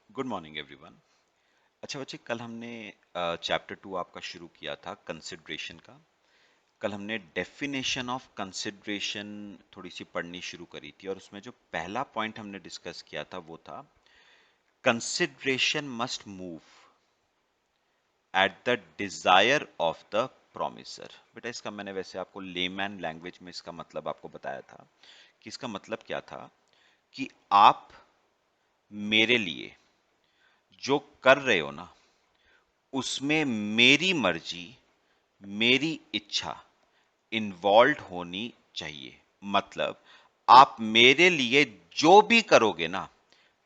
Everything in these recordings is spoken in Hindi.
Good morning everyone. अच्छा बच्चे, कल हमने चैप्टर 2 आपका शुरू किया था कंसिडरेशन का। कल हमने डेफिनेशन ऑफ कंसिडरेशन थोड़ी सी पढ़नी शुरू करी थी और उसमें जो पहला पॉइंट हमने डिस्कस किया था वो था consideration must move at the desire of the promisor. बेटा इसका मैंने वैसे आपको लेमैन लैंग्वेज में इसका मतलब आपको बताया था कि इसका मतलब क्या था कि आप मेरे लिए जो कर रहे हो ना उसमें मेरी मर्जी, मेरी इच्छा इन्वॉल्व होनी चाहिए। मतलब आप मेरे लिए जो भी करोगे ना,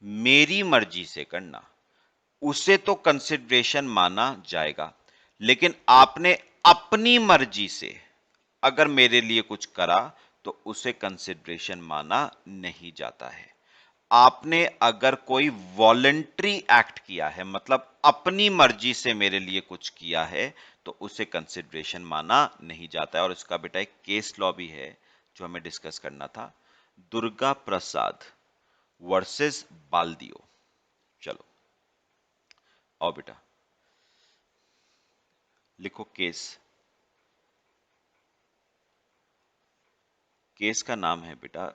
मेरी मर्जी से करना, उसे तो कंसिडरेशन माना जाएगा। लेकिन आपने अपनी मर्जी से अगर मेरे लिए कुछ करा तो उसे कंसिडरेशन माना नहीं जाता है। आपने अगर कोई वॉलंटरी एक्ट किया है, मतलब अपनी मर्जी से मेरे लिए कुछ किया है, तो उसे कंसिडरेशन माना नहीं जाता है। और इसका बेटा एक केस लॉ भी है जो हमें डिस्कस करना था, दुर्गा प्रसाद वर्सेस बाल्दियो। चलो आओ बेटा, लिखो केस। केस का नाम है बेटा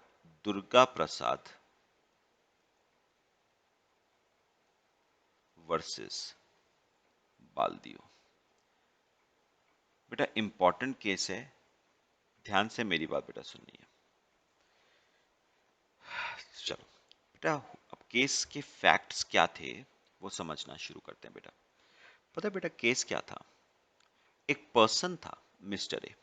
दुर्गा प्रसाद वर्सेस बाल्दियो। बेटा इंपॉर्टेंट केस है, ध्यान से मेरी बात बेटा सुनिए। चलो बेटा, अब केस के फैक्ट्स क्या थे वो समझना शुरू करते हैं बेटा। पता है बेटा केस क्या था? एक पर्सन था, मिस्टर ए।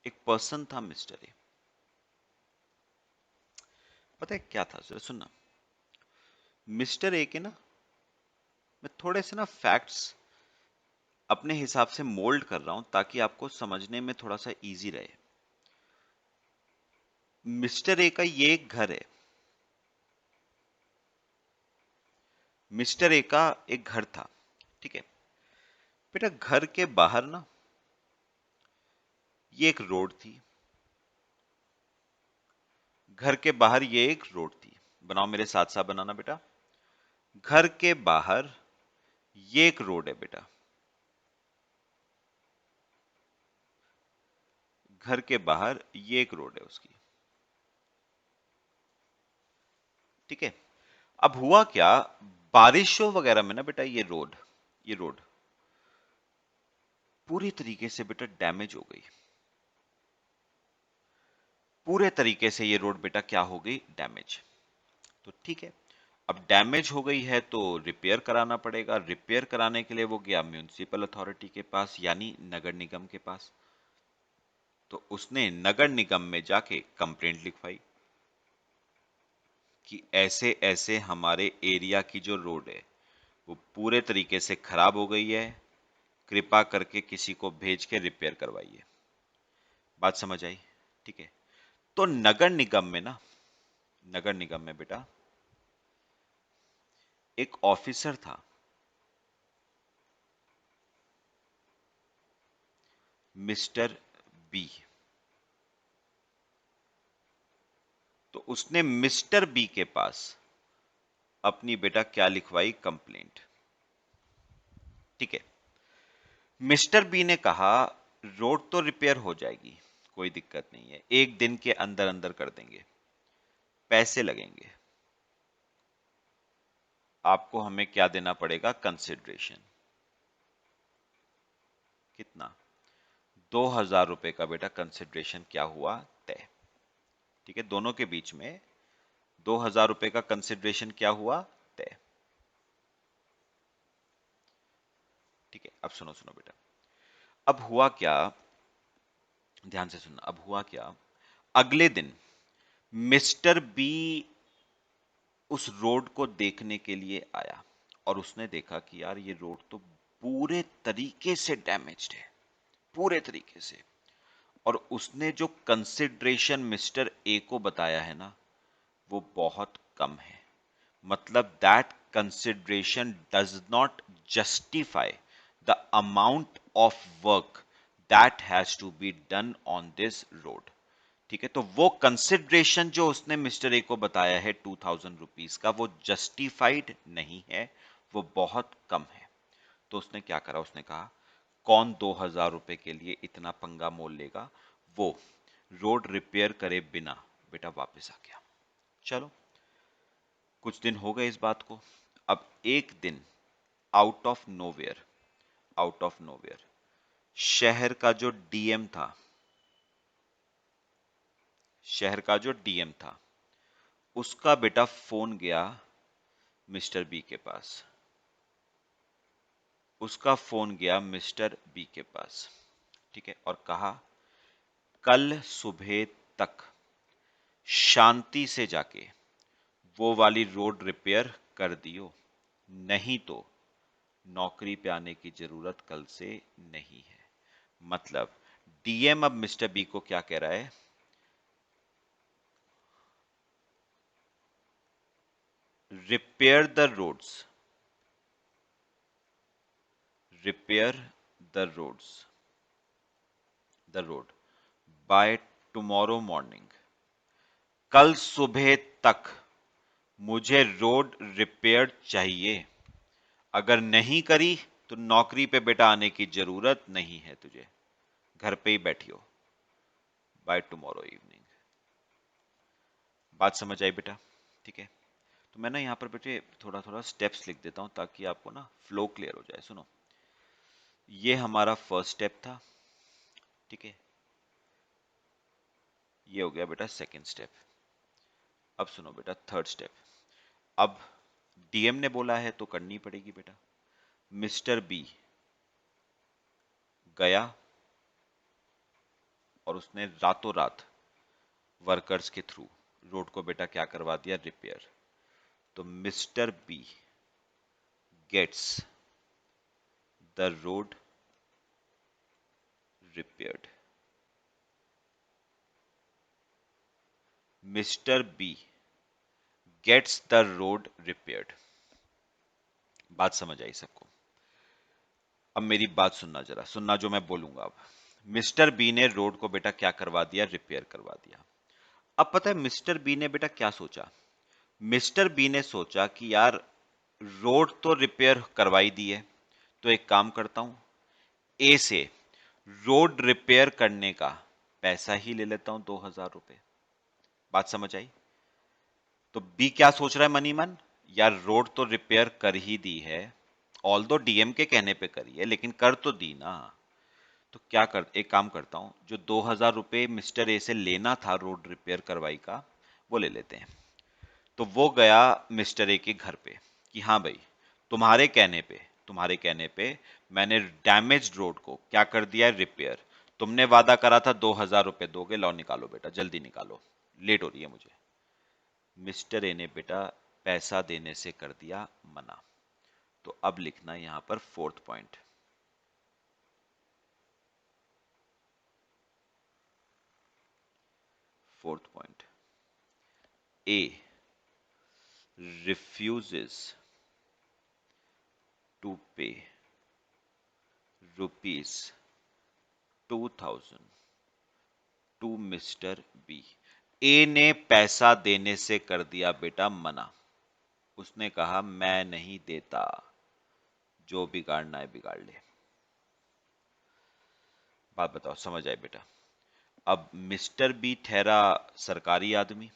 एक पर्सन था मिस्टर ए। पता है क्या था? जरा सुनना। मिस्टर ए के ना, मैं थोड़े से ना फैक्ट्स अपने हिसाब से मोल्ड कर रहा हूं ताकि आपको समझने में थोड़ा सा इजी रहे। मिस्टर ए का ये एक घर है। मिस्टर ए का एक घर था, ठीक है बेटा। घर के बाहर ना ये एक रोड थी। घर के बाहर ये एक रोड थी। बनाओ, मेरे साथ साथ बनाना बेटा। घर के बाहर ये एक रोड है बेटा। घर के बाहर ये एक रोड है उसकी, ठीक है। अब हुआ क्या, बारिशों वगैरह में ना बेटा ये रोड पूरी तरीके से बेटा डैमेज हो गई। पूरे तरीके से ये रोड बेटा क्या हो गई, डैमेज। तो ठीक है, अब डैमेज हो गई है तो रिपेयर कराना पड़ेगा। रिपेयर कराने के लिए वो गया म्यूनिसिपल अथॉरिटी के पास, यानी नगर निगम के पास। तो उसने नगर निगम में जाके कंप्लेंट लिखवाई कि ऐसे ऐसे हमारे एरिया की जो रोड है वो पूरे तरीके से खराब हो गई है, कृपा करके किसी को भेज के रिपेयर करवाइए। बात समझ आई? ठीक है। तो नगर निगम में ना, नगर निगम में बेटा एक ऑफिसर था, मिस्टर बी। तो उसने मिस्टर बी के पास अपनी बेटा क्या लिखवाई, कंप्लेंट। ठीक है। मिस्टर बी ने कहा रोड तो रिपेयर हो जाएगी, कोई दिक्कत नहीं है, एक दिन के अंदर अंदर कर देंगे, पैसे लगेंगे, आपको हमें क्या देना पड़ेगा, कंसिडरेशन। कितना? 2,000 रुपए का बेटा कंसिडरेशन क्या हुआ, तय। ठीक है, दोनों के बीच में 2,000 रुपए का कंसिडरेशन क्या हुआ, तय। ठीक है, अब सुनो सुनो बेटा। अब हुआ क्या, ध्यान से सुनना। अब हुआ क्या, अगले दिन मिस्टर बी उस रोड को देखने के लिए आया और उसने देखा कि यार ये रोड तो पूरे तरीके से डैमेज्ड है, पूरे तरीके से। और उसने जो कंसिडरेशन मिस्टर ए को बताया है ना, वो बहुत कम है। मतलब that consideration does not justify the amount of work that has to be done on this road. ठीक है, तो वो कंसिडरेशन जो उसने मिस्टर ए को बताया है 2000 रुपीज का, वो जस्टिफाइड नहीं है, वो बहुत कम है। तो उसने क्या करा, उसने कहा कौन 2000 रुपए के लिए इतना पंगा मोल लेगा, वो रोड रिपेयर करे बिना बेटा वापस आ गया। चलो, कुछ दिन हो गए इस बात को। अब एक दिन out of nowhere, out of nowhere शहर का जो डीएम था, शहर का जो डीएम था, उसका बेटा फोन गया मिस्टर बी के पास, उसका फोन गया मिस्टर बी के पास, ठीक है, और कहा कल सुबह तक शांति से जाके वो वाली रोड रिपेयर कर दियो, नहीं तो नौकरी पे आने की जरूरत कल से नहीं है। मतलब डीएम अब मिस्टर बी को क्या कह रहा है, repair the roads, repair the roads, the road by tomorrow morning, कल सुबह तक मुझे रोड रिपेयर चाहिए, अगर नहीं करी तो नौकरी पे बेटा आने की जरूरत नहीं है तुझे, घर पे ही बैठियो बाय टुमारो इवनिंग। बात समझ आई बेटा? ठीक है, तो मैं ना यहाँ पर बेटे थोड़ा थोड़ा स्टेप्स लिख देता हूँ ताकि आपको ना फ्लो क्लियर हो जाए। सुनो, ये हमारा फर्स्ट स्टेप था, ठीक है, ये हो गया बेटा सेकंड स्टेप। अब सुनो बेटा थर्ड स्टेप। अब डीएम ने बोला है तो करनी पड़ेगी बेटा। मिस्टर बी गया और उसने रातों रात वर्कर्स के थ्रू रोड को बेटा क्या करवा दिया, रिपेयर। तो mister B gets the road repaired, mister B gets the road repaired. बात समझ आई सबको? अब मेरी बात सुनना, जरा सुनना जो मैं बोलूंगा अब। मिस्टर बी ने रोड को बेटा क्या करवा दिया, रिपेयर करवा दिया। अब पता है मिस्टर बी ने बेटा क्या सोचा, मिस्टर बी ने सोचा कि यार रोड तो रिपेयर करवाई दी है, तो एक काम करता हूं, ए से रोड रिपेयर करने का पैसा ही ले लेता हूं, 2000 रुपए। बात समझ आई? तो बी क्या सोच रहा है मनी मन, यार रोड तो रिपेयर कर ही दी है, ऑल दो डीएम के कहने पे करी है, लेकिन कर तो दी ना। तो क्या कर, एक काम करता हूं, जो 2000 रुपए मिस्टर ए से लेना था रोड रिपेयर करवाई का, वो ले लेते हैं। तो वो गया मिस्टर ए के घर पे कि हाँ भाई, तुम्हारे कहने पे, तुम्हारे कहने पे मैंने डैमेज रोड को क्या कर दिया है, रिपेयर। तुमने वादा करा था 2000 रुपए दोगे, लाओ निकालो बेटा, जल्दी निकालो, लेट हो रही है मुझे। मिस्टर ए ने बेटा पैसा देने से कर दिया मना। तो अब लिखना यहां पर fourth point, fourth point, A refuses to pay rupees 2000 to mister B. A ने पैसा देने से कर दिया बेटा मना, उसने कहा मैं नहीं देता, जो बिगाड़ना है बिगाड़ ले। बात बताओ समझ आए बेटा? अब मिस्टर बी ठहरा सरकारी आदमी,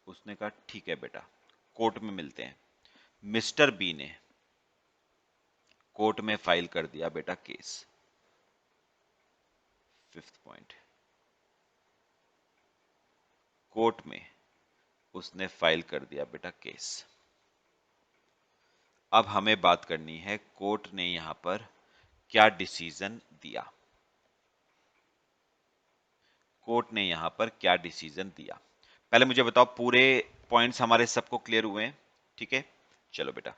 उसने कहा ठीक है बेटा, कोर्ट में मिलते हैं। मिस्टर बी ने कोर्ट में फाइल कर दिया बेटा केस। फिफ्थ पॉइंट, कोर्ट में उसने फाइल कर दिया बेटा केस। अब हमें बात करनी है कोर्ट ने यहां पर क्या डिसीजन दिया, कोर्ट ने यहां पर क्या डिसीजन दिया। पहले मुझे बताओ पूरे पॉइंट्स हमारे सबको क्लियर हुए हैं? ठीक है, चलो बेटा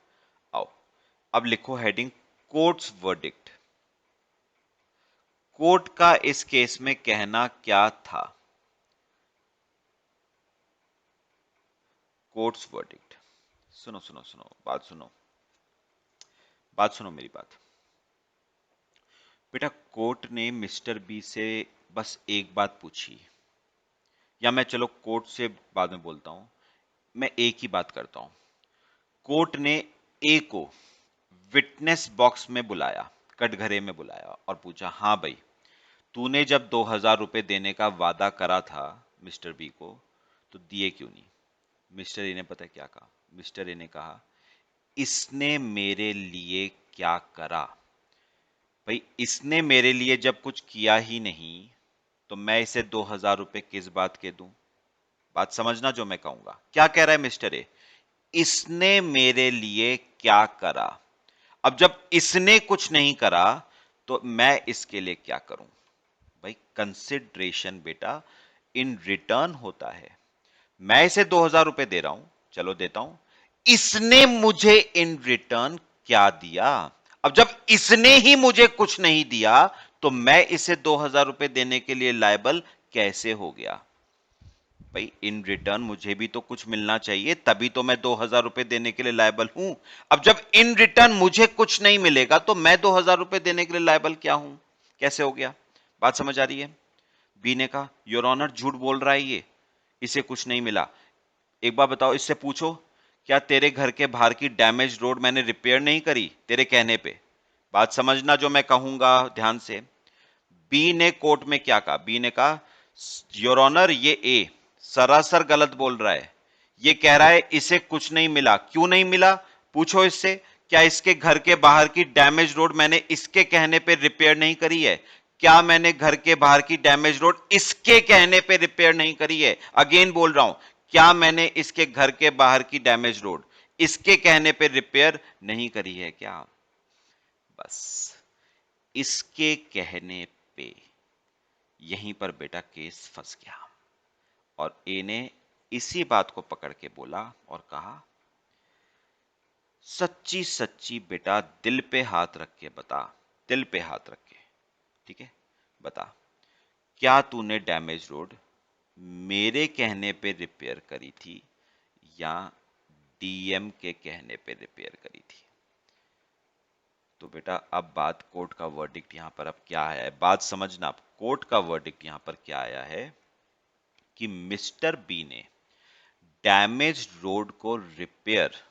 आओ, अब लिखो हेडिंग कोर्ट्स वर्डिक्ट। कोर्ट का इस केस में कहना क्या था, कोर्ट्स वर्डिक्ट। सुनो सुनो सुनो, बात सुनो, बात सुनो मेरी बात। बेटा कोर्ट ने मिस्टर बी से बस एक बात पूछी या मैं चलो कोर्ट से बाद में बोलता हूं, मैं ए की बात करता हूं। कोर्ट ने ए को विटनेस बॉक्स में बुलाया, कटघरे में बुलाया और पूछा, हाँ भाई, तूने जब 2,000 रुपए देने का वादा करा था मिस्टर बी को, तो दिए क्यों नहीं? मिस्टर ए ने पता है क्या कहा? मिस्टर ए ने कहा, इसने मेरे लिए क्या करा? भाई, इसने मेरे लिए जब कुछ किया ही नहीं, तो मैं इसे 2,000 रुपए किस बात के दूं? बात समझना जो मैं कहूंगा। क्या कह रहा है मिस्टर ए? इसने मेरे लिए क्या करा? अब जब इसने कुछ नहीं करा, तो मैं इसके लिए क्या करूं? भाई, कंसिडरेशन बेटा इन रिटर्न होता है। मैं इसे 2,000 रुपए दे रहा हूं, चलो देता हूं। इसने मुझे इन रिटर्न क्या दिया? अब जब इसने ही मुझे कुछ नहीं दिया, तो मैं इसे 2,000 रुपए देने के लिए लायबल कैसे हो गया? भाई, इन रिटर्न मुझे भी तो कुछ मिलना चाहिए, तभी तो मैं 2,000 रुपए देने के लिए लायबल हूं। अब जब इन रिटर्न मुझे कुछ नहीं मिलेगा, तो मैं 2,000 रुपए देने के लिए लायबल क्या हूं? कैसे हो गया? बात समझ आ रही है? बी ने कहा, योर ऑनर झूठ बोल रहा है ये, इसे कुछ नहीं मिला। एक बार बताओ, इससे पूछो, क्या तेरे घर के बाहर की डैमेज रोड मैंने रिपेयर नहीं करी तेरे कहने पे? बात समझना जो मैं कहूंगा ध्यान से। बी ने कोर्ट में क्या कहा? बी ने कहा, योर ऑनर, ये ए सरासर गलत बोल रहा है। ये कह रहा है इसे कुछ नहीं मिला। क्यों नहीं मिला? पूछो इससे, क्या इसके घर के बाहर की डैमेज रोड मैंने इसके कहने पे रिपेयर नहीं करी है? क्या मैंने घर के बाहर की डैमेज रोड इसके कहने पे रिपेयर नहीं करी है? अगेन बोल रहा हूं, क्या मैंने इसके घर के बाहर की डैमेज रोड इसके कहने पे रिपेयर नहीं करी है क्या? बस, इसके कहने पे यहीं पर बेटा केस फंस गया। और ए ने इसी बात को पकड़ के बोला और कहा, सच्ची सच्ची बेटा दिल पे हाथ रख के बता, दिल पे हाथ रख के, ठीक है, बता, क्या तूने डैमेज रोड मेरे कहने पे रिपेयर करी थी या डीएम के कहने पे रिपेयर करी थी? तो बेटा अब बात कोर्ट का वर्डिक्ट यहां पर अब क्या आया है, बात समझना। अब कोर्ट का वर्डिक्ट यहां पर क्या आया है कि मिस्टर बी ने डैमेज रोड को रिपेयर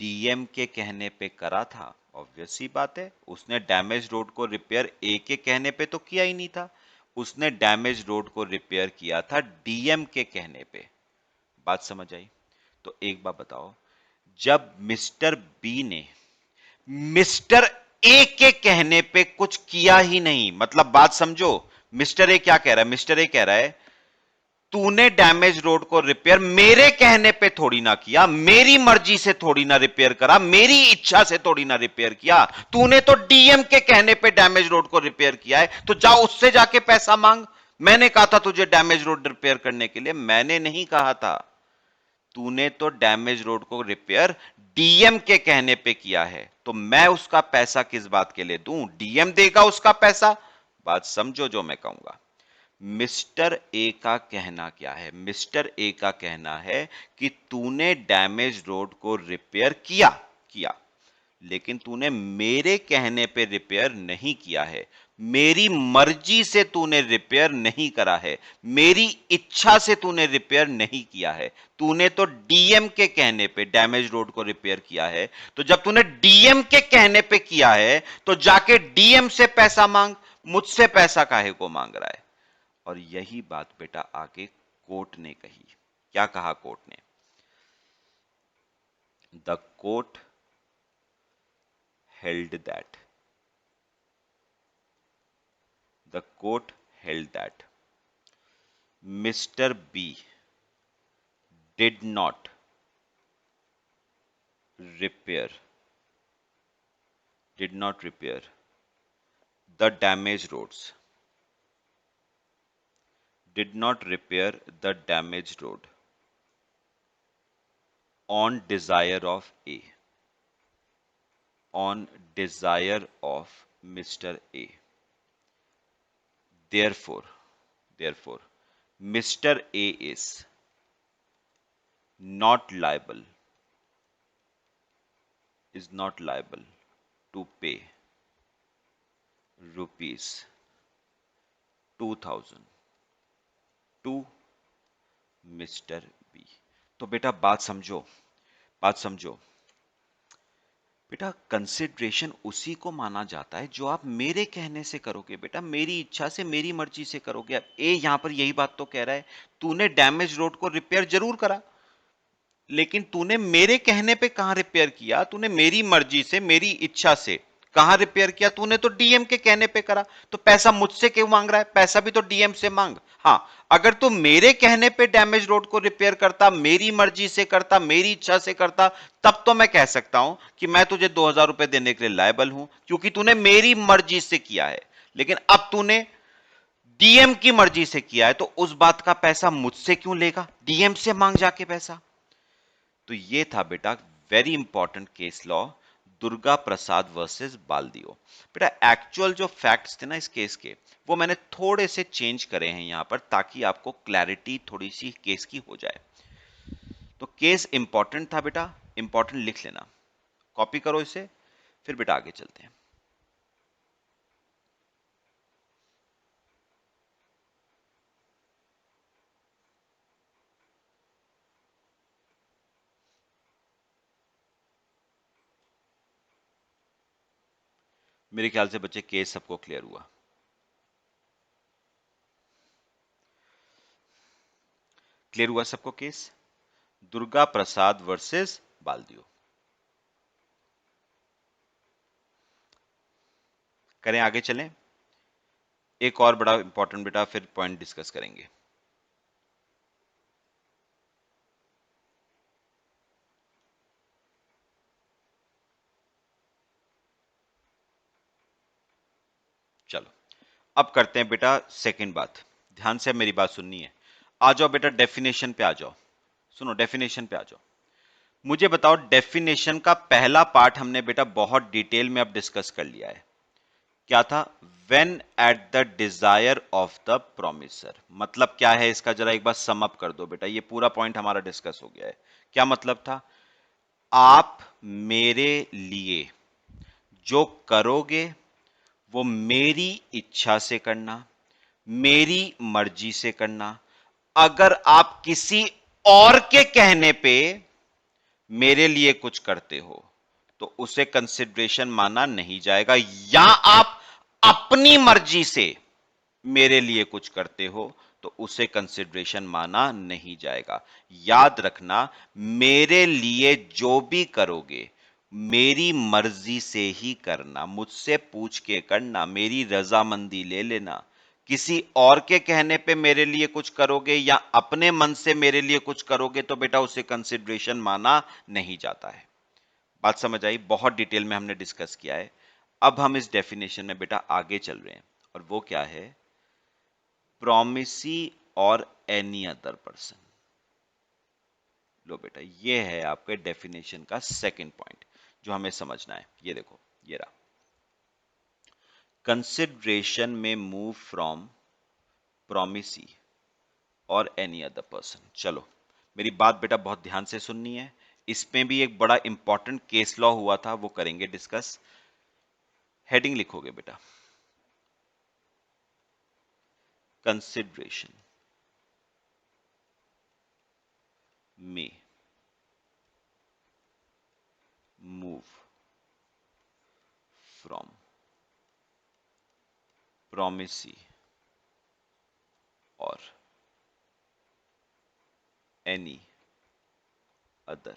डीएम के कहने पे करा था। ऑब्वियस सी बात है, उसने डैमेज रोड को रिपेयर ए के कहने पे तो किया ही नहीं था, उसने डैमेज रोड को रिपेयर किया था डीएम के कहने पे। बात समझ आई? तो एक बात बताओ, जब मिस्टर बी ने मिस्टर ए के कहने पे कुछ किया ही नहीं, मतलब बात समझो, मिस्टर ए क्या कह रहा है? मिस्टर ए कह रहा है, तूने डैमेज रोड को रिपेयर मेरे कहने पे थोड़ी ना किया, मेरी मर्जी से थोड़ी ना रिपेयर करा, मेरी इच्छा से थोड़ी ना रिपेयर किया। तूने तो डीएम के कहने पे डैमेज रोड को रिपेयर किया है, तो जा उससे जाके पैसा मांग। मैंने कहा था तुझे डैमेज रोड रिपेयर करने के लिए? मैंने नहीं कहा था। तूने तो डैमेज रोड को रिपेयर डीएम के कहने पे किया है, तो मैं उसका पैसा किस बात के लिए दूं? डीएम देगा उसका पैसा। बात समझो जो मैं कहूंगा। मिस्टर ए का कहना क्या है? मिस्टर ए का कहना है कि तूने डैमेज रोड को रिपेयर किया किया, लेकिन तूने मेरे कहने पे रिपेयर नहीं किया है, मेरी मर्जी से तूने रिपेयर नहीं करा है, मेरी इच्छा से तूने रिपेयर नहीं किया है। तूने तो डीएम के कहने पे डैमेज रोड को रिपेयर किया है। तो जब तूने डीएम के कहने पे किया है, तो जाके डीएम से पैसा मांग, मुझसे पैसा काहे को मांग रहा है? और यही बात बेटा आगे कोर्ट ने कही। क्या कहा कोर्ट ने? The court held that, the court held that mister B did not repair, did not repair the damaged roads, did not repair the damaged road on desire of A, on desire of Mr. A. Therefore, therefore, Mr. A is not liable, is not liable to pay rupees 2,000 to mister B. तो बेटा बात समझो, बात समझो बेटा, कंसिडरेशन उसी को माना जाता है जो आप मेरे कहने से करोगे बेटा, मेरी इच्छा से, मेरी मर्जी से करोगे। अब ए यहां पर यही बात तो कह रहा है, तूने डैमेज रोड को रिपेयर जरूर करा, लेकिन तूने मेरे कहने पे कहां रिपेयर किया, तूने मेरी मर्जी से, मेरी इच्छा से कहां रिपेयर किया, तूने तो डीएम के कहने पे करा। तो पैसा मुझसे क्यों मांग रहा है, पैसा भी तो डीएम से मांग। हाँ, अगर तू मेरे कहने पे डैमेज रोड को रिपेयर करता, मेरी मर्जी से करता, मेरी इच्छा से करता, तब तो मैं कह सकता हूं कि मैं तुझे 2,000 रुपए देने के लिए लायबल हूं, क्योंकि तूने मेरी मर्जी से किया है। लेकिन अब तूने डीएम की मर्जी से किया है, तो उस बात का पैसा मुझसे क्यों लेगा, डीएम से मांग जाके पैसा। तो ये था बेटा very important case law, Durga Prasad versus Baldeo. बेटा एक्चुअल जो फैक्ट्स थे ना इस केस के, वो मैंने थोड़े से चेंज करे हैं यहां पर, ताकि आपको क्लैरिटी थोड़ी सी केस की हो जाए। तो केस इंपॉर्टेंट था बेटा, इंपॉर्टेंट लिख लेना, कॉपी करो इसे, फिर बेटा आगे चलते हैं। मेरे ख्याल से बच्चे केस सबको क्लियर हुआ। क्लियर हुआ सबको केस, दुर्गा प्रसाद वर्सेस बाल्दियो। करें आगे चलें, एक और बड़ा इंपॉर्टेंट बेटा फिर पॉइंट डिस्कस करेंगे। चलो अब करते हैं बेटा सेकंड बात, ध्यान से मेरी बात सुननी है। आ जाओ बेटा डेफिनेशन पे आ जाओ, सुनो डेफिनेशन पे आ जाओ। मुझे बताओ, डेफिनेशन का पहला पार्ट हमने बेटा बहुत डिटेल में अब डिस्कस कर लिया है। क्या था, when at the desire of the promisor. मतलब क्या है इसका, जरा एक बार सम अप कर दो बेटा, ये पूरा पॉइंट हमारा डिस्कस हो गया है। क्या मतलब था, आप मेरे लिए जो करोगे वो मेरी इच्छा से करना, मेरी मर्जी से करना। अगर आप किसी और के कहने पे मेरे लिए कुछ करते हो तो उसे कंसिडरेशन माना नहीं जाएगा, या आप अपनी मर्जी से मेरे लिए कुछ करते हो तो उसे कंसिडरेशन माना नहीं जाएगा। याद रखना, मेरे लिए जो भी करोगे मेरी मर्जी से ही करना, मुझसे पूछ के करना, मेरी रजामंदी ले लेना। किसी और के कहने पे मेरे लिए कुछ करोगे या अपने मन से मेरे लिए कुछ करोगे तो बेटा उसे कंसिडरेशन माना नहीं जाता है। बात समझ आई, बहुत डिटेल में हमने डिस्कस किया है। अब हम इस डेफिनेशन में बेटा आगे चल रहे हैं, और वो क्या है, प्रोमिसी और एनी अदर पर्सन। लो बेटा, ये है आपके डेफिनेशन का सेकंड पॉइंट जो हमें समझना है। ये देखो, ये रहा, कंसिडरेशन में मूव फ्रॉम प्रोमिसी और एनी अदर पर्सन। चलो मेरी बात बेटा बहुत ध्यान से सुननी है, इसमें भी एक बड़ा इंपॉर्टेंट केस लॉ हुआ था, वो करेंगे डिस्कस। हेडिंग लिखोगे बेटा, कंसिडरेशन में मूव फ्रॉम प्रोमिसी और एनी अदर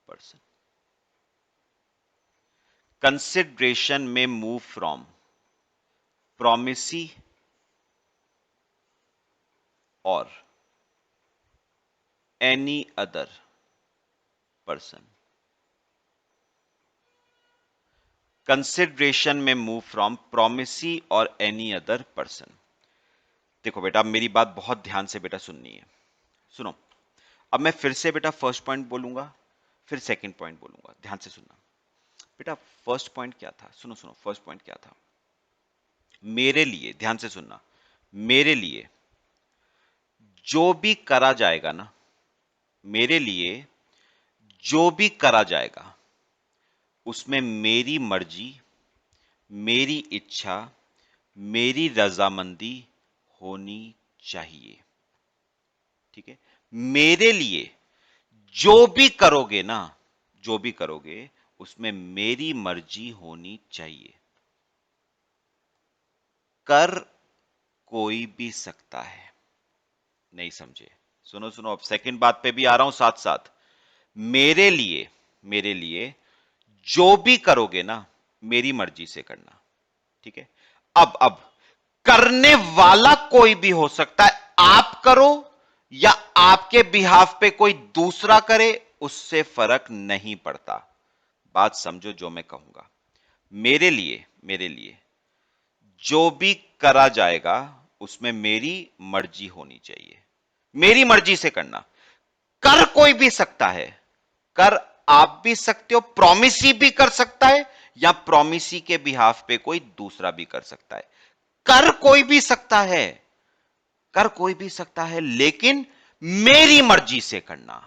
पर्सन। कंसिडरेशन में मूव फ्रॉम प्रोमिसी और एनी अदर पर्सन। कंसिडरेशन में मूव फ्रॉम प्रोमिसी और एनी अदर पर्सन। देखो बेटा मेरी बात बहुत ध्यान से बेटा सुननी है, सुनो। अब मैं फिर से बेटा फर्स्ट पॉइंट बोलूंगा, फिर सेकंड पॉइंट बोलूंगा, ध्यान से सुनना बेटा। फर्स्ट पॉइंट क्या था, सुनो सुनो, फर्स्ट पॉइंट क्या था, मेरे लिए, ध्यान से सुनना, मेरे लिए जो भी करा जाएगा ना, मेरे लिए जो भी करा जाएगा उसमें मेरी मर्जी, मेरी इच्छा, मेरी रजामंदी होनी चाहिए। ठीक है, मेरे लिए जो भी करोगे ना, जो भी करोगे उसमें मेरी मर्जी होनी चाहिए। कर कोई भी सकता है। नहीं समझे? सुनो सुनो, अब सेकंड बात पे भी आ रहा हूं साथ साथ। मेरे लिए, मेरे लिए जो भी करोगे ना, मेरी मर्जी से करना। ठीक है, अब करने वाला कोई भी हो सकता है, आप करो या आपके बिहाफ पे कोई दूसरा करे, उससे फर्क नहीं पड़ता। बात समझो जो मैं कहूंगा। मेरे लिए, मेरे लिए जो भी करा जाएगा उसमें मेरी मर्जी होनी चाहिए। मेरी मर्जी से करना। कर कोई भी सकता है, कर आप भी सकते हो, प्रॉमिसी भी कर सकता है, या प्रॉमिसी के बिहाफ पे कोई दूसरा भी कर सकता है। कर कोई भी सकता है, कर कोई भी सकता है, लेकिन मेरी मर्जी से करना।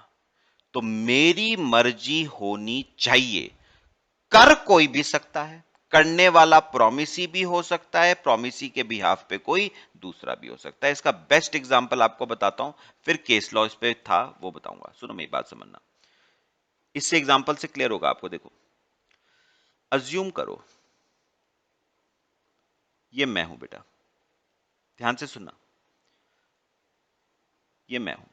तो मेरी मर्जी होनी चाहिए। कर कोई भी सकता है, करने वाला प्रॉमिसी भी हो सकता है, प्रॉमिसी के बिहाफ पे कोई दूसरा भी हो सकता है। इसका बेस्ट एग्जांपल आपको बताता हूं, फिर केस लॉ इस पे था वो बताऊंगा। सुनो मेरी बात समझना, इससे एग्जांपल से क्लियर होगा आपको। देखो, अज्यूम करो ये मैं हूं बेटा, ध्यान से सुनना, ये मैं हूं।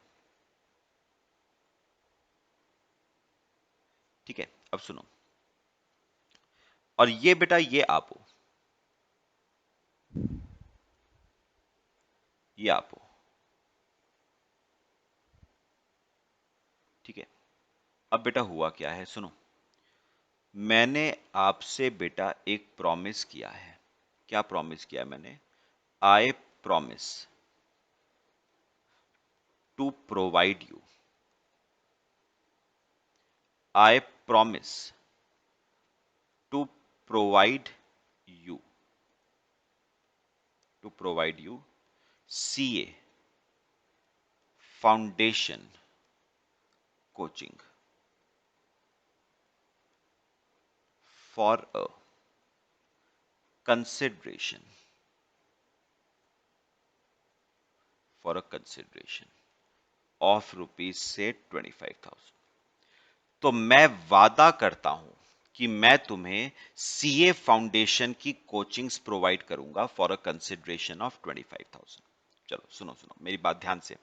ठीक है, अब सुनो, और ये बेटा ये आप हो, ये आप हो। ठीक है, अब बेटा हुआ क्या है, सुनो। मैंने आपसे बेटा एक प्रॉमिस किया है। क्या प्रॉमिस किया है मैंने? I promise to provide you, I promise to provide you, to provide you CA foundation coaching for a consideration, for a consideration of rupees से 25,000। तो मैं वादा करता हूं कि मैं तुम्हें सीए फाउंडेशन की कोचिंग्स प्रोवाइड करूंगा फॉर अ कंसिडरेशन ऑफ 25,000। चलो सुनो सुनो मेरी बात ध्यान से।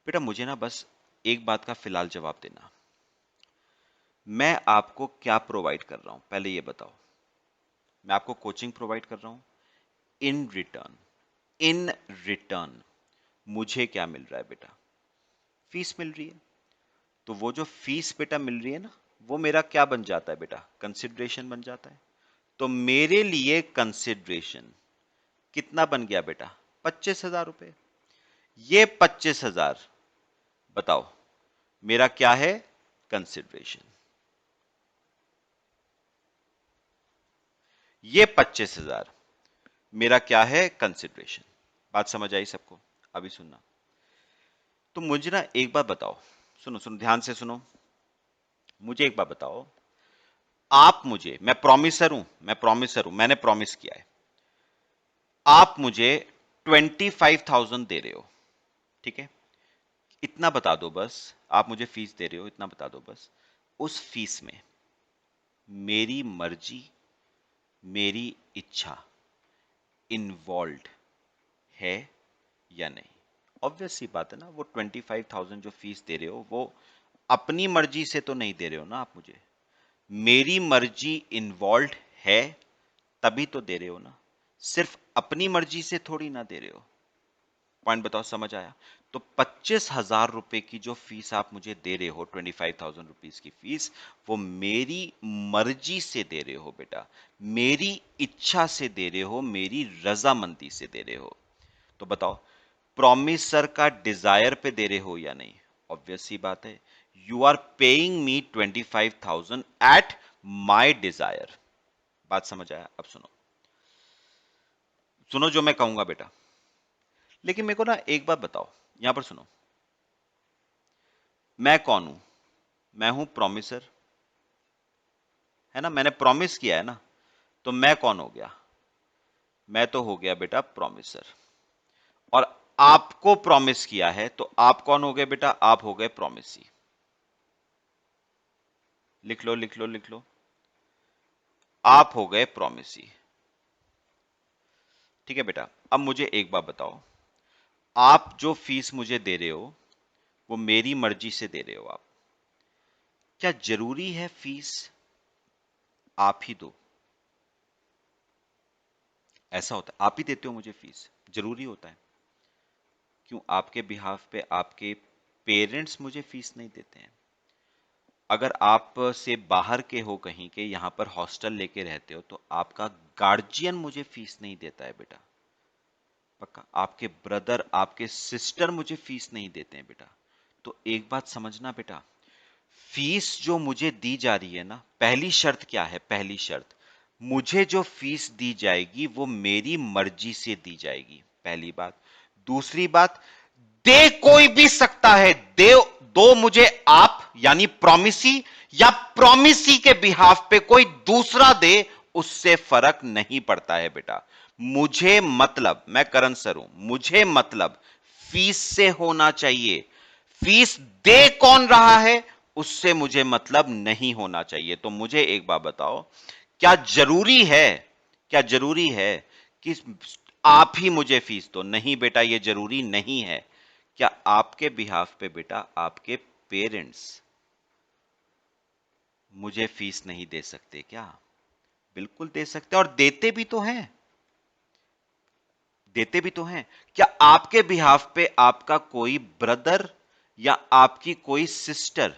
बेटा मुझे ना बस एक बात का फिलहाल जवाब देना, मैं आपको क्या प्रोवाइड कर रहा हूं पहले ये बताओ। मैं आपको कोचिंग प्रोवाइड कर रहा हूं, इन रिटर्न, इन रिटर्न मुझे क्या मिल रहा है बेटा? फीस मिल रही है। तो वो जो फीस बेटा मिल रही है ना, वो मेरा क्या बन जाता है बेटा? कंसिडरेशन बन जाता है। तो मेरे लिए कंसिडरेशन कितना बन गया बेटा? 25,000 रुपए। ये 25,000 बताओ मेरा क्या है? कंसिडरेशन। ये 25,000 मेरा क्या है? कंसिडरेशन। बात समझ आई सबको? अभी सुनना, तो मुझे ना एक बात बताओ, सुनो सुनो ध्यान से सुनो, मुझे एक बात बताओ, आप मुझे, मैं प्रॉमिसर हूं, मैं प्रॉमिसर हूं, मैंने प्रॉमिस किया है, आप मुझे 25,000 दे रहे हो। ठीक है, इतना बता दो बस, आप मुझे फीस दे रहे हो इतना बता दो बस, उस फीस में मेरी मर्जी, मेरी इच्छा इन्वॉल्व है या नहीं? ऑब्वियस सी बात है ना, वो 25,000 जो फीस दे रहे हो वो अपनी मर्जी से तो नहीं दे रहे हो ना आप मुझे, मेरी मर्जी इन्वॉल्व है तभी तो दे रहे हो ना, सिर्फ अपनी मर्जी से थोड़ी ना दे रहे हो। पॉइंट बताओ, समझ आया? तो 25,000 रुपए की जो फीस आप मुझे दे रहे हो, 25,000 रुपीज की फीस, वो मेरी मर्जी से दे रहे हो बेटा, मेरी इच्छा से दे रहे हो, मेरी रजामंदी से दे रहे हो। तो बताओ, प्रॉमिसर का डिजायर पे दे रहे हो या नहीं? ऑब्वियस सी बात है, you are paying me 25,000 at my desire. बात समझ आया? अब सुनो, सुनो जो मैं कहूंगा बेटा, लेकिन मेरे को ना एक बात बताओ, यहां पर सुनो, मैं कौन हूं? मैं हूं प्रॉमिसर, है ना, मैंने प्रॉमिस किया है ना, तो मैं कौन हो गया? मैं तो हो गया बेटा प्रॉमिसर। और आपको प्रॉमिस किया है, तो आप कौन हो गए बेटा? आप हो गए प्रॉमिसी। लिख लो लिख लो लिख लो, आप हो गए प्रॉमिसी। ठीक है बेटा, अब मुझे एक बात बताओ, आप जो फीस मुझे दे रहे हो वो मेरी मर्जी से दे रहे हो आप, क्या जरूरी है फीस आप ही दो? ऐसा होता है, आप ही देते हो मुझे फीस, जरूरी होता है? क्यों आपके बिहाफ पे आपके पेरेंट्स मुझे फीस नहीं देते हैं? अगर आप से बाहर के हो, कहीं के, यहां पर हॉस्टल लेके रहते हो, तो आपका गार्जियन मुझे फीस नहीं देता है बेटा। पक्का आपके ब्रदर, आपके सिस्टर मुझे फीस नहीं देते हैं बेटा। तो एक बात समझना बेटा, फीस जो मुझे दी जा रही है ना, पहली शर्त क्या है? पहली शर्त, मुझे जो फीस दी जाएगी वो मेरी मर्जी से दी जाएगी, पहली बात। दूसरी बात, दे कोई भी सकता है, दे दो मुझे आप यानी प्रॉमिसी, या प्रॉमिसी के बिहाफ पे कोई दूसरा दे, उससे फर्क नहीं पड़ता है बेटा। मुझे मतलब, मैं करण सर हूं, मुझे मतलब फीस से होना चाहिए। फीस दे कौन रहा है उससे मुझे मतलब नहीं होना चाहिए। तो मुझे एक बात बताओ, क्या जरूरी है, क्या जरूरी है कि आप ही मुझे फीस दो? नहीं बेटा, ये जरूरी नहीं है। क्या आपके बिहाफ पे बेटा आपके पेरेंट्स मुझे फीस नहीं दे सकते क्या? बिल्कुल दे सकते, और देते भी तो हैं, देते भी तो हैं। क्या आपके बिहाफ पे आपका कोई ब्रदर या आपकी कोई सिस्टर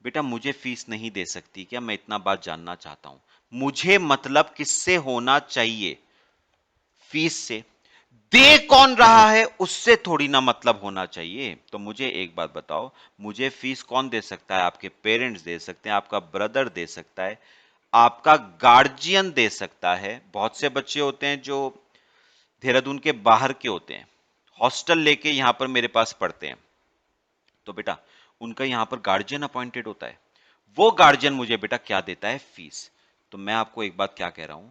बेटा मुझे फीस नहीं दे सकती क्या? मैं इतना बात जानना चाहता हूं। मुझे मतलब किससे होना चाहिए? फीस से। दे कौन रहा है उससे थोड़ी ना मतलब होना चाहिए। तो मुझे एक बात बताओ, मुझे फीस कौन दे सकता है? आपके पेरेंट्स दे सकते हैं, आपका ब्रदर दे सकता है, आपका गार्जियन दे सकता है। बहुत से बच्चे होते हैं जो देहरादून के बाहर के होते हैं, हॉस्टल लेके यहां पर मेरे पास पढ़ते हैं, तो बेटा उनका यहां पर गार्जियन अपॉइंटेड होता है। वो गार्जियन मुझे बेटा क्या देता है? फीस। तो मैं आपको एक बात क्या कह रहा हूं,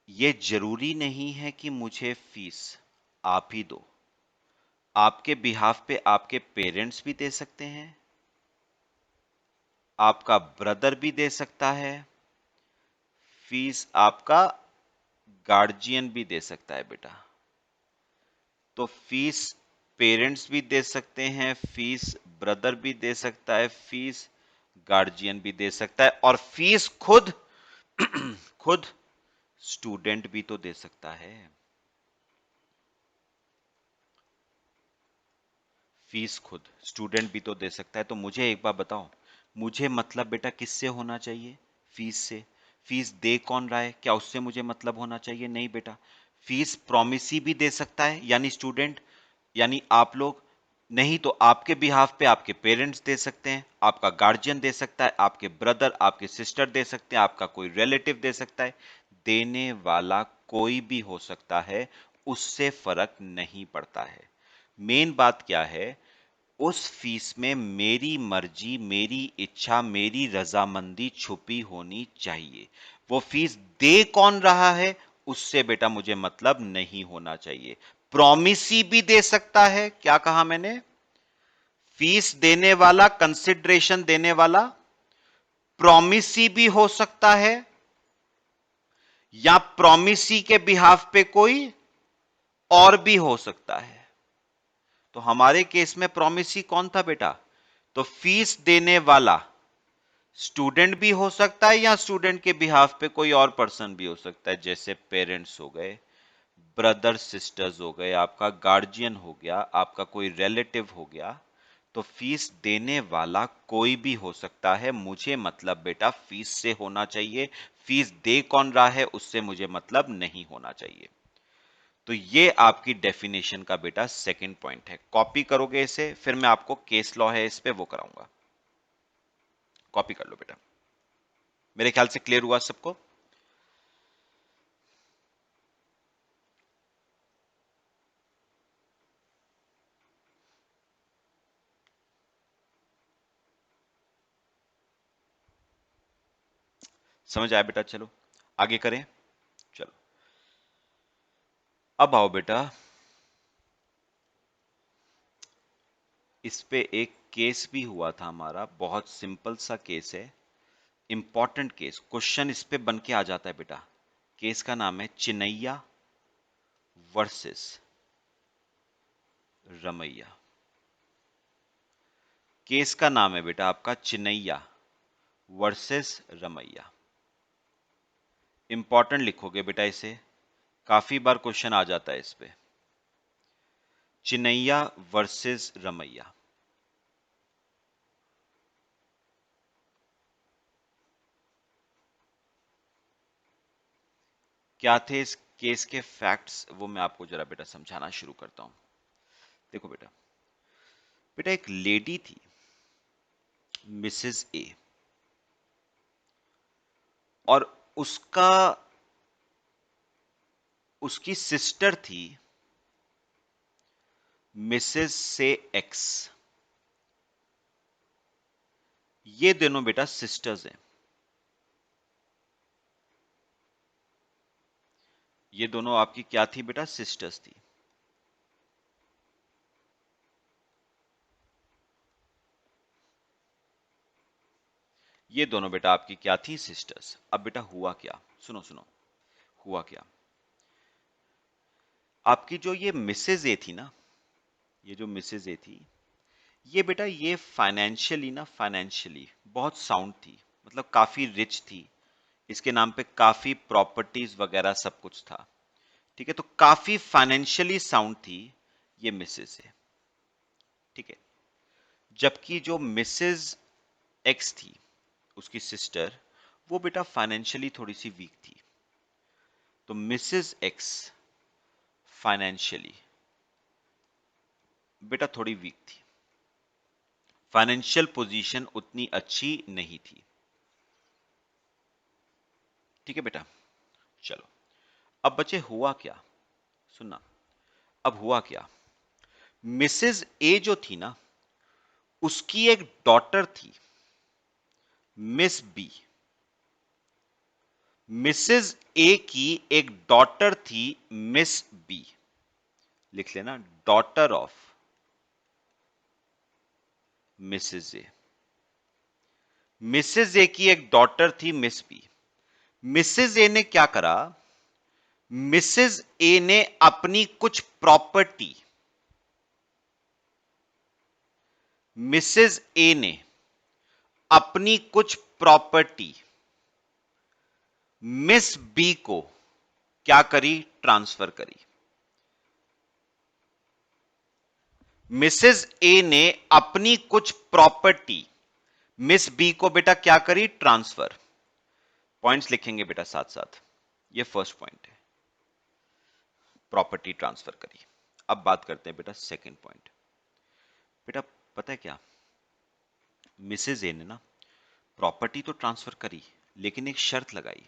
ये जरूरी नहीं है कि मुझे फीस आप ही दो। आपके बिहाफ पे आपके पेरेंट्स भी दे सकते हैं, आपका ब्रदर भी दे सकता है फीस, आपका गार्जियन भी दे सकता है बेटा। तो फीस पेरेंट्स भी दे सकते हैं, फीस ब्रदर भी दे सकता है, फीस गार्जियन भी दे सकता है, और फीस खुद खुद स्टूडेंट भी तो दे सकता है। फीस खुद स्टूडेंट भी तो दे सकता है। तो मुझे एक बात बताओ, मुझे मतलब बेटा किससे होना चाहिए? फीस से। फीस दे कौन रहा है, क्या उससे मुझे मतलब होना चाहिए? नहीं बेटा। फीस प्रॉमिसी भी दे सकता है यानी स्टूडेंट, यानी आप लोग। नहीं तो आपके बिहाफ पे आपके पेरेंट्स दे सकते हैं, आपका गार्जियन दे सकता है, आपके ब्रदर आपके सिस्टर दे सकते हैं, आपका कोई रिलेटिव दे सकता है। देने वाला कोई भी हो सकता है, उससे फर्क नहीं पड़ता है। मेन बात क्या है, उस फीस में मेरी मर्जी, मेरी इच्छा, मेरी रजामंदी छुपी होनी चाहिए। वो फीस दे कौन रहा है उससे बेटा मुझे मतलब नहीं होना चाहिए। प्रॉमिसी भी दे सकता है, क्या कहा मैंने? फीस देने वाला, कंसिडरेशन देने वाला प्रॉमिसी भी हो सकता है, या प्रॉमिसी के बिहाफ पे कोई और भी हो सकता है। तो हमारे केस में प्रॉमिसी कौन था बेटा? तो फीस देने वाला स्टूडेंट भी हो सकता है, या स्टूडेंट के बिहाफ पे कोई और पर्सन भी हो सकता है, जैसे पेरेंट्स हो गए, ब्रदर सिस्टर्स हो गए, आपका गार्जियन हो गया, आपका कोई रिलेटिव हो गया। तो फीस देने वाला कोई भी हो सकता है, मुझे मतलब बेटा फीस से होना चाहिए। फीस दे कौन रहा है उससे मुझे मतलब नहीं होना चाहिए। तो ये आपकी डेफिनेशन का बेटा सेकंड पॉइंट है। कॉपी करोगे इसे, फिर मैं आपको केस लॉ है इस पे वो कराऊंगा। कॉपी कर लो बेटा। मेरे ख्याल से क्लियर हुआ सबको? समझ आया बेटा? चलो आगे करें। चलो, अब आओ बेटा, इस पे एक केस भी हुआ था हमारा, बहुत सिंपल सा केस है, इंपॉर्टेंट केस, क्वेश्चन इस पे बन के आ जाता है बेटा। केस का नाम है चिनैया वर्सेस रमैया। केस का नाम है बेटा आपका चिनैया वर्सेस रमैया। इंपॉर्टेंट लिखोगे बेटा इसे, काफी बार क्वेश्चन आ जाता है इस पे। चिनैया वर्सेस रमैया। क्या थे इस केस के फैक्ट्स, वो मैं आपको जरा बेटा समझाना शुरू करता हूं। देखो बेटा, बेटा एक लेडी थी मिसेस ए, और उसका उसकी सिस्टर थी मिसेस से एक्स। ये दोनों बेटा सिस्टर्स हैं। ये दोनों आपकी क्या थी बेटा, सिस्टर्स थी। ये दोनों बेटा आपकी क्या थी, सिस्टर्स। अब बेटा हुआ क्या, सुनो सुनो, हुआ क्या। आपकी जो ये मिसेज ए थी ना, ये जो मिसेज ए थी, ये बेटा ये फाइनेंशियली ना, फाइनेंशियली बहुत साउंड थी, मतलब काफी रिच थी। इसके नाम पे काफी प्रॉपर्टीज वगैरह सब कुछ था। ठीक है, तो काफी फाइनेंशियली साउंड थी ये मिसेज ए। ठीक है, जबकि जो मिसेज एक्स थी, उसकी सिस्टर, वो बेटा फाइनेंशियली थोड़ी सी वीक थी। तो मिसेज एक्स फाइनेंशियली बेटा थोड़ी वीक थी, फाइनेंशियल पोजीशन उतनी अच्छी नहीं थी। ठीक है बेटा, चलो अब बच्चे हुआ क्या, सुनना। अब हुआ क्या, मिसेज ए जो थी ना, उसकी एक डॉटर थी मिस बी। मिसेज ए की एक डॉटर थी मिस बी। लिख लेना, daughter of Mrs A. Mrs A की एक डॉटर थी मिस बी। मिसेज ए ने क्या करा, मिसेज ए ने अपनी कुछ प्रॉपर्टी, मिसेज ए ने अपनी कुछ प्रॉपर्टी मिस बी को क्या करी, ट्रांसफर करी। मिसेज ए ने अपनी कुछ प्रॉपर्टी मिस बी को बेटा क्या करी, ट्रांसफर। पॉइंट्स लिखेंगे बेटा साथ साथ, ये फर्स्ट पॉइंट है, प्रॉपर्टी ट्रांसफर करी। अब बात करते हैं बेटा सेकंड पॉइंट। बेटा पता है क्या, मिसेज ए ने ना प्रॉपर्टी तो ट्रांसफर करी, लेकिन एक शर्त लगाई।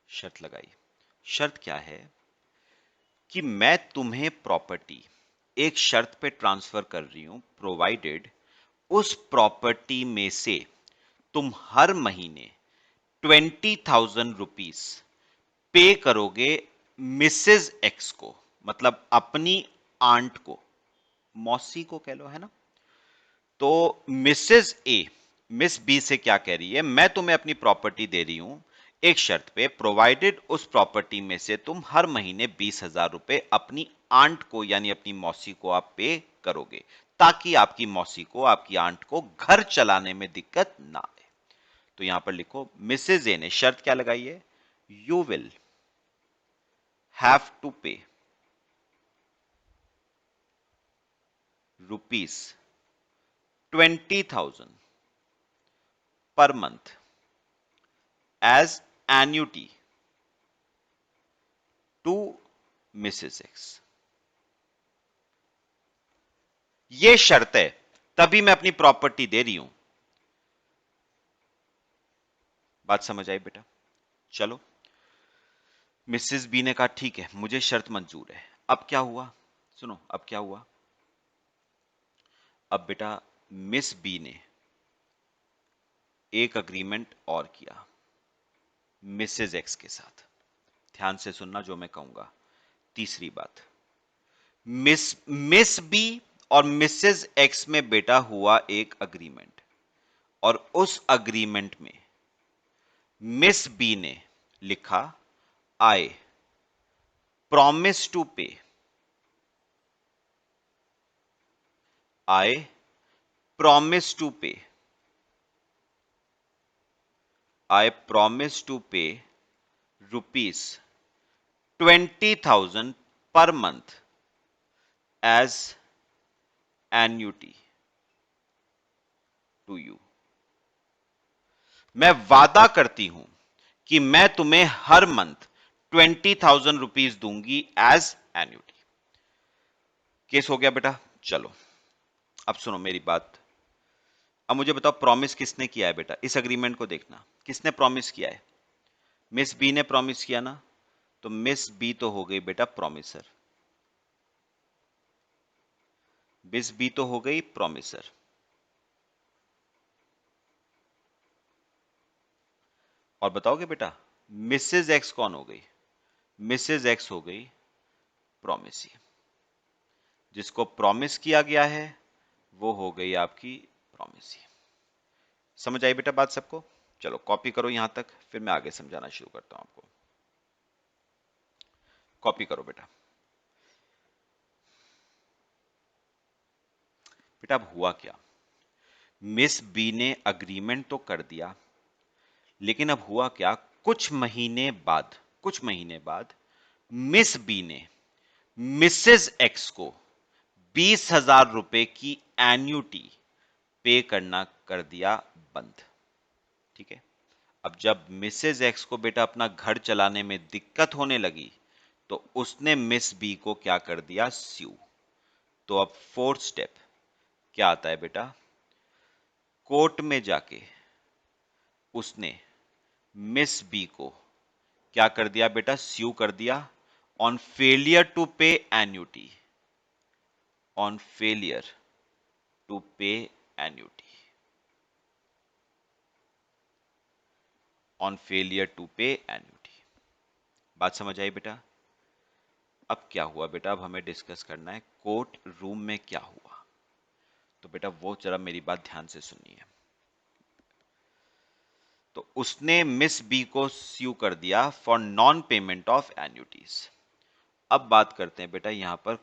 शर्त लगाई, शर्त क्या है कि मैं तुम्हें प्रॉपर्टी एक शर्त पे ट्रांसफर कर रही हूं, प्रोवाइडेड उस प्रॉपर्टी में से तुम हर महीने 20,000 रुपीज पे करोगे मिसेज एक्स को, मतलब अपनी आंट को, मौसी को कह लो, है ना। तो मिसेज ए मिस बी से क्या कह रही है, मैं तुम्हें अपनी प्रॉपर्टी दे रही हूं एक शर्त पे, प्रोवाइडेड उस प्रॉपर्टी में से तुम हर महीने 20,000 रुपए अपनी आंट को यानी अपनी मौसी को आप पे करोगे, ताकि आपकी मौसी को, आपकी आंट को घर चलाने में दिक्कत ना आए। तो यहां पर लिखो, मिसेज ए ने शर्त क्या लगाई है, you will have to pay rupees 20,000 per month as annuity to Mrs X. ये शर्त है, तभी मैं अपनी प्रॉपर्टी दे रही हूं। बात समझ आई बेटा, चलो। मिसेस बी ने कहा ठीक है, मुझे शर्त मंजूर है। अब क्या हुआ, सुनो, अब क्या हुआ। अब बेटा मिस बी ने एक अग्रीमेंट और किया मिसेज एक्स के साथ। ध्यान से सुनना जो मैं कहूंगा। तीसरी बात, मिस बी और मिसेस एक्स में बेटा हुआ एक अग्रीमेंट, और उस अग्रीमेंट में मिस बी ने लिखा आई प्रॉमिस टू पे, आई प्रॉमिस टू पे, आई प्रॉमिस टू पे ₹20,000 per month as annuity to you। मैं वादा करती हूं कि मैं तुम्हें हर मंथ ₹20,000 दूंगी एज एन्यूटी। केस हो गया बेटा। चलो अब सुनो मेरी बात। अब मुझे बताओ प्रॉमिस किसने किया है बेटा? इस अग्रीमेंट को देखना, किसने प्रॉमिस किया है? मिस बी ने प्रॉमिस किया ना, तो मिस बी तो हो गई बेटा प्रॉमिसर, मिस बी तो हो गई प्रॉमिसर। और बताओगे बेटा मिसेज एक्स कौन हो गई? मिसेज एक्स हो गई प्रॉमिसी। जिसको प्रॉमिस किया गया है वो हो गई आपकी प्रॉमिसी। समझ आई बेटा बात सबको? चलो कॉपी करो यहां तक, फिर मैं आगे समझाना शुरू करता हूं आपको। कॉपी करो बेटा। बेटा अब हुआ क्या? मिस बी ने अग्रीमेंट तो कर दिया, लेकिन अब हुआ क्या? कुछ महीने बाद मिस बी ने मिसेस एक्स को 20,000 रुपए की एन्युटी पे करना कर दिया बंद। ठीक है। अब जब मिसेस एक्स को बेटा अपना घर चलाने में दिक्कत होने लगी, तो उसने मिस बी को क्या कर दिया? स्यू। तो अब फोर्थ स्टेप क्या आता है बेटा? कोर्ट में जाके उसने मिस बी को क्या कर दिया बेटा? स्यू कर दिया ऑन फेलियर टू पे एन्युटी, ऑन फेलियर टू पे एन्युटी, ऑन फेलियर टू पे एन्युटी। बात समझ आई बेटा? अब क्या हुआ बेटा? अब हमें डिस्कस करना है कोर्ट रूम में क्या हुआ। तो बेटा वो जरा मेरी बात ध्यान से सुनिए। तो उसने मिस बी को स्यू कर दिया फॉर नॉन पेमेंट ऑफ एन्युटीज। अब बात करते हैं बेटा यहां पर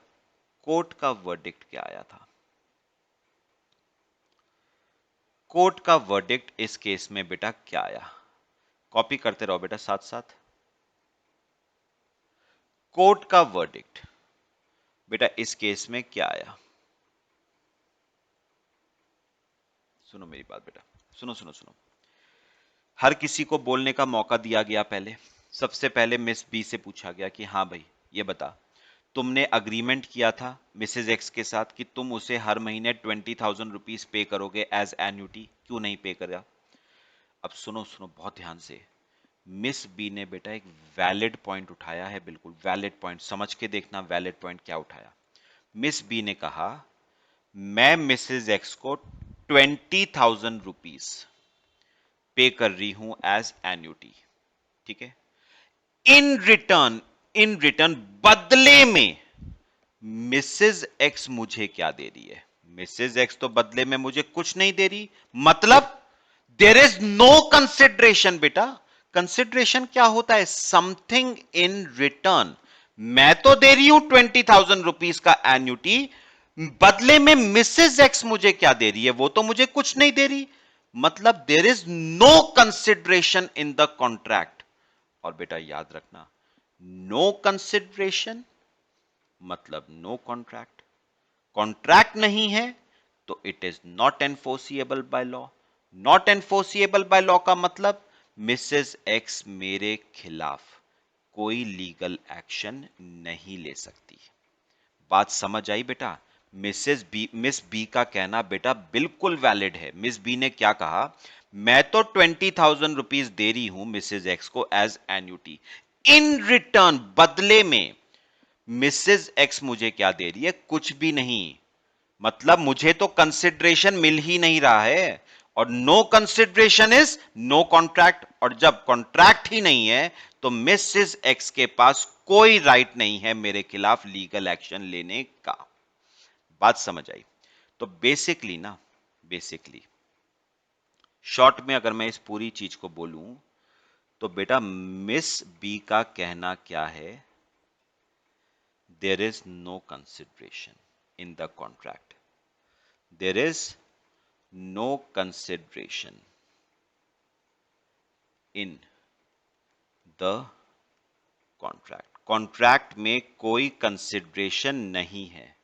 कोर्ट का वर्डिक्ट क्या आया था। कोर्ट का वर्डिक्ट इस केस में बेटा क्या आया? कॉपी करते रहो बेटा साथ साथ। कोर्ट का वर्डिक्ट बेटा इस केस में क्या आया? सुनो मेरी बात बेटा, सुनो सुनो सुनो। हर किसी को बोलने का मौका दिया गया। पहले सबसे पहले मिस बी से पूछा गया कि हाँ भाई ये बता, तुमने अग्रीमेंट किया था मिसेज एक्स के साथ कि तुम उसे हर महीने 20,000 रुपीज पे करोगे एज एन्युटी, क्यों नहीं पे करा? अब सुनो सुनो बहुत ध्यान से। मिस बी ने बेटा एक वैलिड पॉइंट उठाया है, बिल्कुल वैलिड पॉइंट, समझ के देखना वैलिड पॉइंट क्या उठाया। मिस बी ने कहा मैं मिसेज एक्स को 20,000 रुपीज पे कर रही हूं एज एन्युटी। ठीक है। इन रिटर्न बदले में मिसेज एक्स मुझे क्या दे रही है? मिसेज एक्स तो बदले में मुझे कुछ नहीं दे रही, मतलब देर इज नो कंसिडरेशन। बेटा कंसिडरेशन क्या होता है? Something in return. मैं तो दे रही हूं 20,000 रुपीज का एन्युटी, बदले में मिसेज एक्स मुझे क्या दे रही है? वो तो मुझे कुछ नहीं दे रही, मतलब there is no consideration in the contract. और बेटा याद रखना, नो कंसिडरेशन मतलब नो कॉन्ट्रैक्ट। कॉन्ट्रैक्ट नहीं है तो it is not enforceable by law. Not enforceable by law का मतलब मिसेस एक्स मेरे खिलाफ कोई लीगल एक्शन नहीं ले सकती। बात समझ आई बेटा? मिस बी का कहना बेटा बिल्कुल वैलिड है। मिस बी ने क्या कहा? मैं तो 20,000 रुपीज दे रही हूं मिसेज एक्स को एज एन्युटी, इन रिटर्न बदले में मिसेज एक्स मुझे क्या दे रही है? कुछ भी नहीं, मतलब मुझे तो कंसिडरेशन मिल ही नहीं रहा है। और no consideration is no contract, और जब कॉन्ट्रैक्ट ही नहीं है तो मिसेस एक्स के पास कोई राइट नहीं है मेरे खिलाफ लीगल एक्शन लेने का। बात समझ आई? तो बेसिकली शॉर्ट में अगर मैं इस पूरी चीज को बोलूं तो बेटा मिस बी का कहना क्या है, there is no consideration in the contract, there is no consideration in the contract. Contract में कोई कंसिडरेशन नहीं है,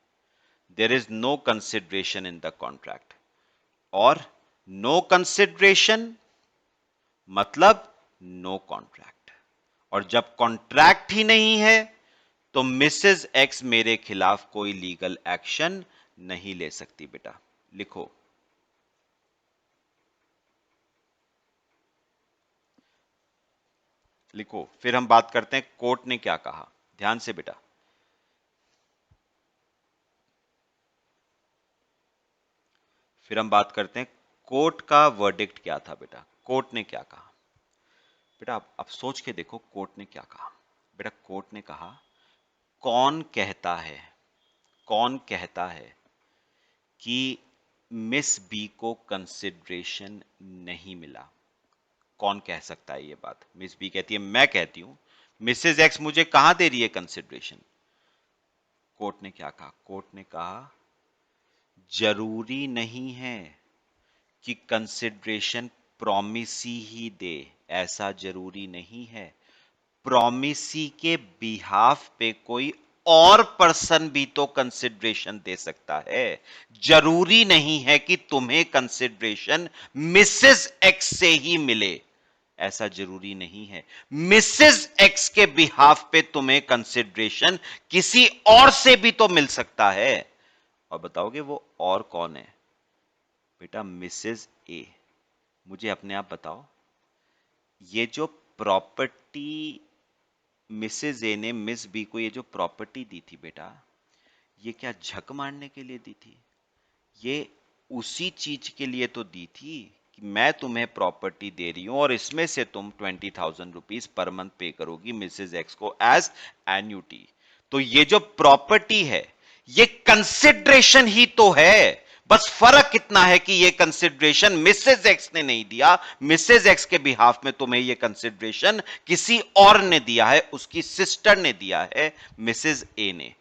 there is no consideration in the contract. और नो कंसिडरेशन मतलब नो कॉन्ट्रैक्ट। और जब कॉन्ट्रैक्ट ही नहीं है तो मिसेस एक्स मेरे खिलाफ कोई लीगल एक्शन नहीं ले सकती। बेटा लिखो, लिखो, फिर हम बात करते हैं कोर्ट ने क्या कहा। ध्यान से बेटा, फिर हम बात करते हैं कोर्ट का वर्डिक्ट क्या था। बेटा कोर्ट ने क्या कहा? बेटा आप सोच के देखो कोर्ट ने क्या कहा। बेटा कोर्ट ने कहा, कौन कहता है, कौन कहता है कि मिस बी को कंसिडरेशन नहीं मिला? कौन कह सकता है ये बात? मिस बी कहती है, मैं कहती हूं मिसेज एक्स मुझे कहां दे रही है कंसिडरेशन। कोर्ट ने क्या कहा? कोर्ट ने कहा जरूरी नहीं है कि कंसिडरेशन प्रॉमिसी ही दे, ऐसा जरूरी नहीं है। प्रॉमिसी के बिहाफ पे कोई और पर्सन भी तो कंसिडरेशन दे सकता है। जरूरी नहीं है कि तुम्हें कंसिडरेशन मिसेस एक्स से ही मिले, ऐसा जरूरी नहीं है। मिसेस एक्स के बिहाफ पे तुम्हें कंसिडरेशन किसी और से भी तो मिल सकता है। और बताओगे वो और कौन है? बेटा मिसेस ए। मुझे अपने आप बताओ, ये जो प्रॉपर्टी मिसेस ए ने मिस बी को ये जो प्रॉपर्टी दी थी बेटा, ये क्या झक मारने के लिए दी थी? ये उसी चीज के लिए तो दी थी कि मैं तुम्हें प्रॉपर्टी दे रही हूं और इसमें से तुम 20,000 रुपीज पर मंथ पे करोगी मिसेज एक्स को एज एन्यूटी। तो ये जो प्रॉपर्टी है ये कंसिडरेशन ही तो है। बस फर्क इतना है कि ये कंसिडरेशन मिसेज एक्स ने नहीं दिया, मिसेज एक्स के बिहाफ में तुम्हें ये कंसिडरेशन किसी और ने दिया है, उसकी सिस्टर ने दिया है, मिसेज ए ने।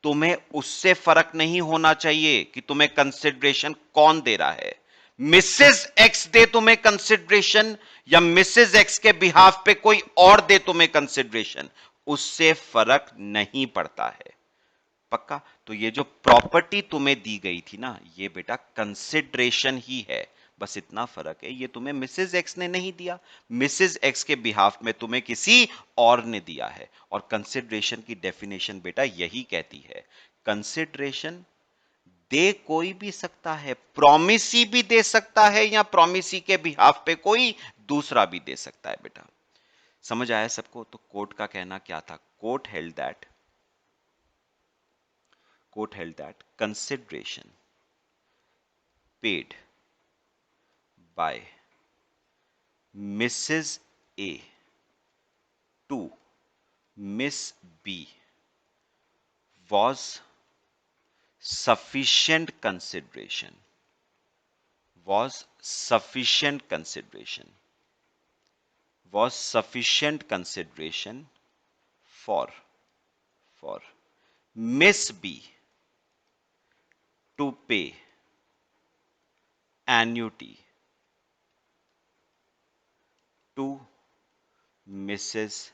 तुम्हें उससे फर्क नहीं होना चाहिए कि तुम्हें कंसिडरेशन कौन दे रहा है। मिसेस एक्स दे तुम्हें कंसिडरेशन या मिसेस एक्स के बिहाफ पे कोई और दे तुम्हें कंसिडरेशन, उससे फर्क नहीं पड़ता है। पक्का? तो ये जो प्रॉपर्टी तुम्हें दी गई थी ना, ये बेटा कंसिडरेशन ही है। बस इतना फर्क है, ये तुम्हें मिसेज एक्स ने नहीं दिया, मिसेज एक्स के बिहाफ में तुम्हें किसी और ने दिया है। और कंसिडरेशन की डेफिनेशन बेटा यही कहती है, कंसिडरेशन दे कोई भी सकता है, प्रॉमिसी भी दे सकता है या प्रॉमिसी के बिहाफ पे कोई दूसरा भी दे सकता है। बेटा समझ आया सबको? तो कोर्ट का कहना क्या था? Court held that consideration paid by Mrs. A to Miss B was sufficient consideration, was sufficient consideration, was sufficient consideration for Miss B to pay annuity to Mrs.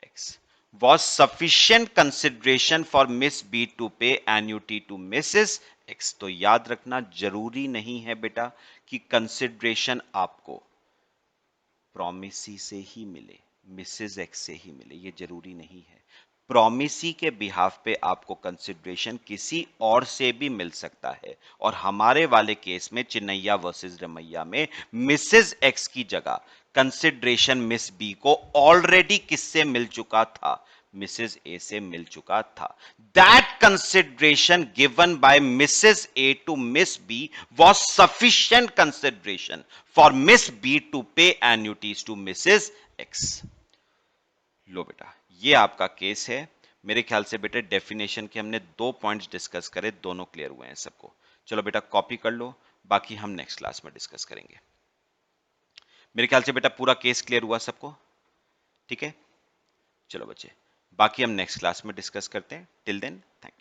X, was sufficient consideration for Miss B to pay annuity to Mrs. X। तो याद रखना जरूरी नहीं है बेटा कि कंसिडरेशन आपको प्रॉमिसी से ही मिले, मिसेज एक्स से ही मिले, ये जरूरी नहीं है। प्रॉमिसी के बिहाफ पे आपको कंसिडरेशन किसी और से भी मिल सकता है। और हमारे वाले केस में चिन्नैया वर्सेस रमैया में मिसेज एक्स की जगह कंसिडरेशन मिस बी को ऑलरेडी किससे मिल चुका था? मिसेज ए से मिल चुका था। That consideration given by Mrs A to Miss B was sufficient consideration for Miss B to pay annuities to Mrs X. लो बेटा, ये आपका केस है। मेरे ख्याल से बेटे डेफिनेशन के हमने 2 पॉइंट्स डिस्कस करे, दोनों क्लियर हुए हैं सबको। चलो बेटा कॉपी कर लो, बाकी हम नेक्स्ट क्लास में डिस्कस करेंगे। मेरे ख्याल से बेटा पूरा केस क्लियर हुआ सबको, ठीक है। चलो बच्चे, बाकी हम नेक्स्ट क्लास में डिस्कस करते हैं। Till then thank